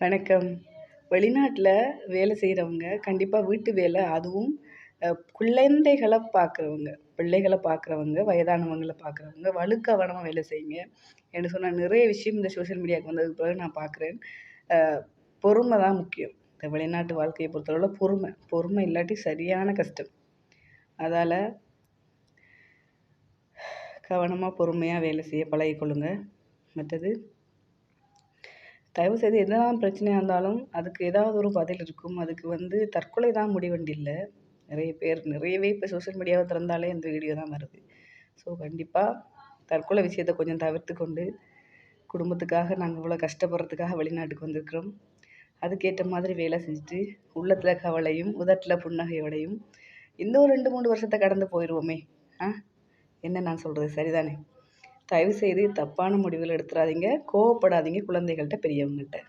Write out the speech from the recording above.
வணக்கம். வெளிநாட்ல வேலை செய்றவங்க கண்டிப்பா வீட்டு வேலை, அதுவும் குழந்தைகள பார்க்குறவங்க, பிள்ளைகள பார்க்குறவங்க, வயதானவங்கள பார்க்குறவங்க வலுக்கவனமா வேலை செய்யுங்க. என்று சொன்னா நிறைய விஷயம் இந்த சோஷியல் மீடியாவுக்கு வந்ததுக்கு பிறகு நான் பார்க்குறேன். அ பொறுமை தான் முக்கியம். இந்த வெளிநாட்டு வாழ்க்கைய பொறுத்தளவுல பொறுமை. பொறுமை இல்லாட்டி சரியான கஷ்டம். அதால கவனமா, பொறுமையா வேலை செய்ய பழகிக்கொள்ளுங்க. மற்றது தயவுசெய்து என்னதான் பிரச்சனையா இருந்தாலும், அதுக்கு ஏதாவது ஒரு பதில் இருக்கும். அதுக்கு தற்கொலை தான் முடிவுன்ட்டு இல்ல. நிறையவே இப்ப சோஷியல் மீடியாவ திறந்தாலே இந்த வீடியோ தான் வருது. ஸோ கண்டிப்பா தற்கொலை விஷயத்த கொஞ்சம் தவிர்த்துக்கொண்டு, குடும்பத்துக்காக நாங்க இவ்வளோ கஷ்டப்படுறதுக்காக வெளிநாட்டுக்கு வந்திருக்கிறோம். அதுக்கேற்ற மாதிரி வேலை செஞ்சுட்டு, உள்ளத்துல கவலையும், உதட்டுல புன்னகையோடையும், இந்த ஒரு 2, 3 வருஷத்த கடந்து போயிருவோமே! ஆ என்ன நான் சொல்றது சரிதானே? தயவுசெய்து தப்பான முடிவுகள் எடுத்துறாதீங்க. கோவப்படாதீங்க குழந்தைகள்ட்ட, பெரியவங்கள்ட்ட.